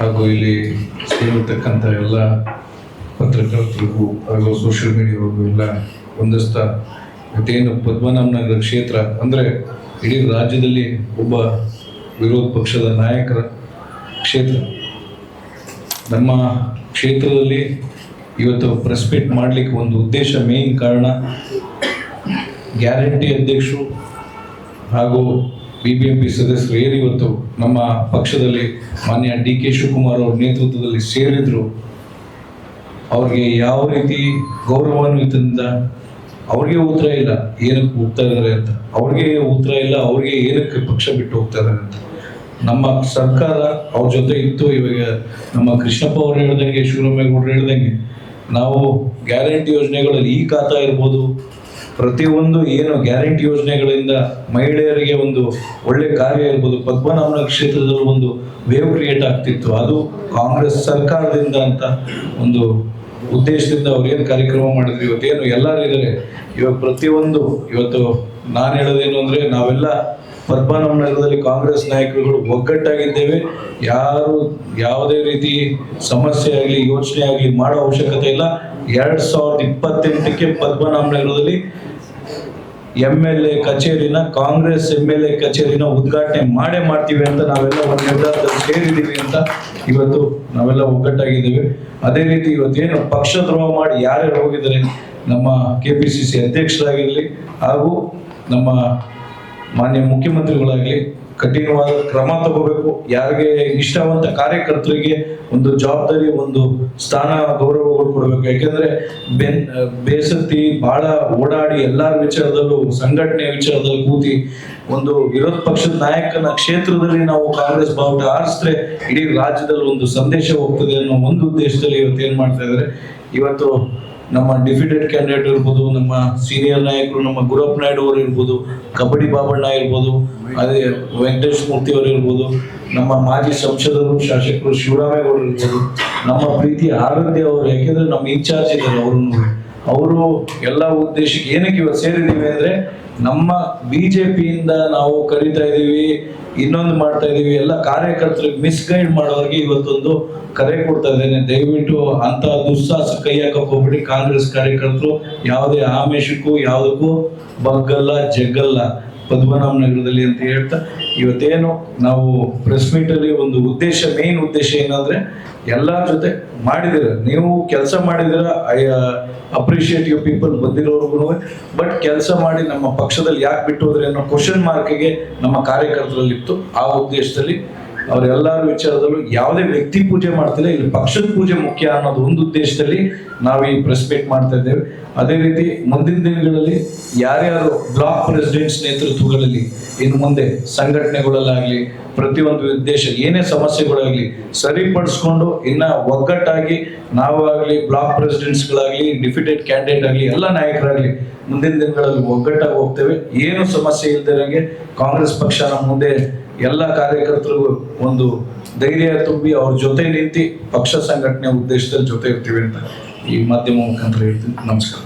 ಹಾಗೂ ಇಲ್ಲಿ ಸೇರಿರ್ತಕ್ಕಂಥ ಎಲ್ಲ ಪತ್ರಕರ್ತರಿಗೂ ಹಾಗೂ ಸೋಷಿಯಲ್ ಮೀಡಿಯಾವ್ರಿಗೂ ಎಲ್ಲ ಹೊಂದಿಸ್ತಾ ಮತ್ತೇನು ಪದ್ಮನಾಭನಗರ ಕ್ಷೇತ್ರ ಅಂದರೆ ಇಡೀ ರಾಜ್ಯದಲ್ಲಿ ಒಬ್ಬ ವಿರೋಧ ಪಕ್ಷದ ನಾಯಕರ ಕ್ಷೇತ್ರ. ನಮ್ಮ ಕ್ಷೇತ್ರದಲ್ಲಿ ಇವತ್ತು ಪ್ರೆಸ್ ಮೀಟ್ ಮಾಡಲಿಕ್ಕೆ ಒಂದು ಉದ್ದೇಶ, ಮೇನ್ ಕಾರಣ ಗ್ಯಾರಂಟಿ ಅಧ್ಯಕ್ಷರು ಹಾಗೂ BBMP ಸದಸ್ಯರು ಏನು ಇವತ್ತು ನಮ್ಮ ಪಕ್ಷದಲ್ಲಿ ಮಾನ್ಯ DK ಶಿವಕುಮಾರ್ ಅವ್ರ ನೇತೃತ್ವದಲ್ಲಿ ಸೇರಿದ್ರು, ಅವ್ರಿಗೆ ಯಾವ ರೀತಿ ಗೌರವಾನ್ವಿತದಿಂದ ಅವ್ರಿಗೆ ಉತ್ತರ ಇಲ್ಲ ಏನಕ್ಕೆ ಹೋಗ್ತಾ ಇದ್ದಾರೆ ಅಂತ, ಅವ್ರಿಗೆ ಉತ್ತರ ಇಲ್ಲ ಅವ್ರಿಗೆ ಏನಕ್ಕೆ ಪಕ್ಷ ಬಿಟ್ಟು ಹೋಗ್ತಾ ಇದ್ದಾರೆ ಅಂತ. ನಮ್ಮ ಸರ್ಕಾರ ಅವ್ರ ಜೊತೆ ಇತ್ತು. ಇವಾಗ ನಮ್ಮ ಕೃಷ್ಣಪ್ಪ ಅವ್ರು ಹೇಳ್ದಂಗೆ, ಶಿವರಾಮೇಗೌಡರು ಹೇಳ್ದಂಗೆ, ನಾವು ಗ್ಯಾರಂಟಿ ಯೋಜನೆಗಳಲ್ಲಿ ಈ ಖಾತಾ ಇರ್ಬೋದು, ಪ್ರತಿಯೊಂದು ಏನು ಗ್ಯಾರಂಟಿ ಯೋಜನೆಗಳಿಂದ ಮಹಿಳೆಯರಿಗೆ ಒಂದು ಒಳ್ಳೆ ಕಾರ್ಯ ಇರ್ಬೋದು, ಪದ್ಮನಾಭನಗರ ಕ್ಷೇತ್ರದಲ್ಲಿ ಒಂದು ವೇವ್ ಕ್ರಿಯೇಟ್ ಆಗ್ತಿತ್ತು. ಅದು ಕಾಂಗ್ರೆಸ್ ಸರ್ಕಾರದಿಂದ ಅಂತ ಒಂದು ಉದ್ದೇಶದಿಂದ ಅವ್ರು ಏನು ಕಾರ್ಯಕ್ರಮ ಮಾಡಿದ್ರು. ಇವತ್ತೇನು ಎಲ್ಲರೂ ಇದ್ದಾರೆ, ಇವಾಗ ಪ್ರತಿಯೊಂದು ಇವತ್ತು ನಾನು ಹೇಳೋದೇನು ಅಂದರೆ, ನಾವೆಲ್ಲ ಪದ್ಮನಾಭನಗರದಲ್ಲಿ ಕಾಂಗ್ರೆಸ್ ನಾಯಕರುಗಳು ಒಗ್ಗಟ್ಟಾಗಿದ್ದೇವೆ. ಯಾರು ಯಾವುದೇ ರೀತಿ ಸಮಸ್ಯೆ ಆಗಲಿ ಯೋಚನೆ ಆಗಲಿ ಮಾಡೋ ಅವಶ್ಯಕತೆ ಇಲ್ಲ. 2028ಕ್ಕೆ ಪದ್ಮನಾಭನಗರದಲ್ಲಿ MLA ಕಚೇರಿನ, ಕಾಂಗ್ರೆಸ್ MLA ಕಚೇರಿನ ಉದ್ಘಾಟನೆ ಮಾಡೇ ಮಾಡ್ತೀವಿ ಅಂತ ನಾವೆಲ್ಲ ಒಂದು ನಿರ್ಧಾರದಲ್ಲಿ ಸೇರಿದ್ದೀವಿ ಅಂತ ಇವತ್ತು ನಾವೆಲ್ಲ ಒಗ್ಗಟ್ಟಾಗಿದ್ದೇವೆ. ಅದೇ ರೀತಿ ಇವತ್ತೇನು ಪಕ್ಷದ್ರೋಹ ಮಾಡಿ ಯಾರ್ಯಾರು ಹೋಗಿದ್ದಾರೆ, ನಮ್ಮ KPCC ಅಧ್ಯಕ್ಷರಾಗಿರಲಿ ಹಾಗೂ ನಮ್ಮ ಮಾನ್ಯ ಮುಖ್ಯಮಂತ್ರಿಗಳಾಗಲಿ ಕಠಿಣವಾದ ಕ್ರಮ ತಗೋಬೇಕು. ಯಾರಿಗೆ ನಿಷ್ಠಾವಂತ ಕಾರ್ಯಕರ್ತರಿಗೆ ಒಂದು ಜವಾಬ್ದಾರಿ, ಒಂದು ಸ್ಥಾನ, ಗೌರವಗಳು ಕೊಡಬೇಕು. ಯಾಕೆಂದ್ರೆ ಬೇಸತ್ತಿ ಬಹಳ ಓಡಾಡಿ ಎಲ್ಲರ ವಿಚಾರದಲ್ಲೂ, ಸಂಘಟನೆ ವಿಚಾರದಲ್ಲಿ ಕೂತಿ ಒಂದು ವಿರೋಧ ಪಕ್ಷದ ನಾಯಕನ ಕ್ಷೇತ್ರದಲ್ಲಿ ನಾವು ಕಾಂಗ್ರೆಸ್ ಬಾವುಟ ಹಾರಿಸಿದ್ರೆ ಇಡೀ ರಾಜ್ಯದಲ್ಲಿ ಒಂದು ಸಂದೇಶ ಹೋಗ್ತದೆ ಅನ್ನೋ ಒಂದು ಉದ್ದೇಶದಲ್ಲಿ ಇವತ್ತು ಏನ್ ಮಾಡ್ತಾ ಇದ್ದಾರೆ. ಇವತ್ತು ನಮ್ಮ ಡಿಫಿಟೆಡ್ ಕ್ಯಾಂಡಿಡೇಟ್ ಇರ್ಬೋದು, ನಮ್ಮ ಸೀನಿಯರ್ ನಾಯಕರು, ನಮ್ಮ ಗುರಪ್ಪ ನಾಯ್ಡು ಅವರು ಇರ್ಬೋದು, ಕಬಡ್ಡಿ ಬಾಬಣ್ಣ ಇರ್ಬೋದು, ಅದೇ ವೆಂಕಟೇಶ್ ಮೂರ್ತಿ ಅವರು ಇರ್ಬೋದು, ನಮ್ಮ ಮಾಜಿ ಸಂಸದರು ಶಾಸಕರು ಶಿವರಾಮೇಗೌಡರು ಇರ್ಬೋದು, ನಮ್ಮ ಪ್ರೀತಿ ಆರಾಧ್ಯ ಅವರು, ಯಾಕೆಂದ್ರೆ ನಮ್ಮ ಇನ್ಚಾರ್ಜ್ ಇದ್ದಾರೆ ಅವರು ಎಲ್ಲ ಉದ್ದೇಶಕ್ಕೆ ಏನಕ್ಕೆ ಇವತ್ತು ಸೇರಿದ್ದೀವಿ ಅಂದ್ರೆ, ನಮ್ಮ BJPಯಿಂದ ನಾವು ಕರೀತಾ ಇದೀವಿ, ಇನ್ನೊಂದು ಮಾಡ್ತಾ ಇದೀವಿ, ಎಲ್ಲ ಕಾರ್ಯಕರ್ತರಿಗೆ ಮಿಸ್ಗೈಡ್ ಮಾಡೋರಿಗೆ ಇವತ್ತೊಂದು ಕರೆ ಕೊಡ್ತಾ ಇದ್ದೇನೆ. ದಯವಿಟ್ಟು ಅಂತ ದುಸ್ಸಾಹಸ ಕೈ ಹಾಕಕ್ ಹೋಗ್ಬಿಡಿ. ಕಾಂಗ್ರೆಸ್ ಕಾರ್ಯಕರ್ತರು ಯಾವುದೇ ಆಮಿಷಕ್ಕೂ ಯಾವುದಕ್ಕೂ ಬಗ್ಗಲ್ಲ, ಜಗ್ಗಲ್ಲ ಪದ್ಮನಾಭನಗರದಲ್ಲಿ ಅಂತ ಹೇಳ್ತಾ, ಇವತ್ತೇನು ನಾವು ಪ್ರೆಸ್ ಮೀಟ್ ಅಲ್ಲಿ ಒಂದು ಉದ್ದೇಶ, ಮೇನ್ ಉದ್ದೇಶ ಏನಂದ್ರೆ, ಎಲ್ಲರ ಜೊತೆ ಮಾಡಿದಿರ, ನೀವು ಕೆಲಸ ಮಾಡಿದಿರ, ಐ ಅಪ್ರಿಷಿಯೇಟ್ ಯು ಪೀಪಲ್ ಬಂದಿರೋರ್ಗು. ಬಟ್ ಕೆಲಸ ಮಾಡಿ ನಮ್ಮ ಪಕ್ಷದಲ್ಲಿ ಯಾಕೆ ಬಿಟ್ಟು ಹೋದ್ರೆ ಅನ್ನೋ ಕ್ವಶನ್ ಮಾರ್ಕ್ಗೆ ನಮ್ಮ ಕಾರ್ಯಕರ್ತರಲ್ಲಿತ್ತು. ಆ ಉದ್ದೇಶದಲ್ಲಿ ಅವರೆಲ್ಲರ ವಿಚಾರದಲ್ಲೂ ಯಾವುದೇ ವ್ಯಕ್ತಿ ಪೂಜೆ ಮಾಡ್ತಿಲ್ಲ, ಇಲ್ಲಿ ಪಕ್ಷದ ಪೂಜೆ ಮುಖ್ಯ ಅನ್ನೋದು ಒಂದು ಉದ್ದೇಶದಲ್ಲಿ ನಾವು ಈ ಪ್ರೆಸ್ ಮೀಟ್ ಮಾಡ್ತಾ ಇದ್ದೇವೆ. ಅದೇ ರೀತಿ ಮುಂದಿನ ದಿನಗಳಲ್ಲಿ ಯಾರ್ಯಾರು ಬ್ಲಾಕ್ ಪ್ರೆಸಿಡೆಂಟ್ಸ್ ನೇತೃತ್ವಗಳಲ್ಲಿ ಇನ್ನು ಮುಂದೆ ಸಂಘಟನೆಗಳಲ್ಲಾಗ್ಲಿ, ಪ್ರತಿಯೊಂದು ಉದ್ದೇಶ ಏನೇ ಸಮಸ್ಯೆಗಳಾಗ್ಲಿ ಸರಿಪಡಿಸ್ಕೊಂಡು ಇನ್ನ ಒಗ್ಗಟ್ಟಾಗಿ ನಾವಾಗ್ಲಿ, ಬ್ಲಾಕ್ ಪ್ರೆಸಿಡೆಂಟ್ಸ್ಗಳಾಗ್ಲಿ, ಡಿಫಿಟೆಡ್ ಕ್ಯಾಂಡಿಡೇಟ್ ಆಗಲಿ, ಎಲ್ಲ ನಾಯಕರಾಗ್ಲಿ ಮುಂದಿನ ದಿನಗಳಲ್ಲಿ ಒಗ್ಗಟ್ಟಾಗಿ ಹೋಗ್ತೇವೆ. ಏನು ಸಮಸ್ಯೆ ಇಲ್ದಿರಂಗೆ ಕಾಂಗ್ರೆಸ್ ಪಕ್ಷ ನಮ್ಮ ಮುಂದೆ ಎಲ್ಲ ಕಾರ್ಯಕರ್ತರಿಗೂ ಒಂದು ಧೈರ್ಯ ತುಂಬಿ ಅವ್ರ ಜೊತೆ ನಿಂತು ಪಕ್ಷ ಸಂಘಟನೆ ಉದ್ದೇಶದಲ್ಲಿ ಜೊತೆ ಇರ್ತೀವಿ ಅಂತ ಈ ಮಾಧ್ಯಮ ಮುಖಾಂತರ ಹೇಳ್ತೀನಿ. ನಮಸ್ಕಾರ.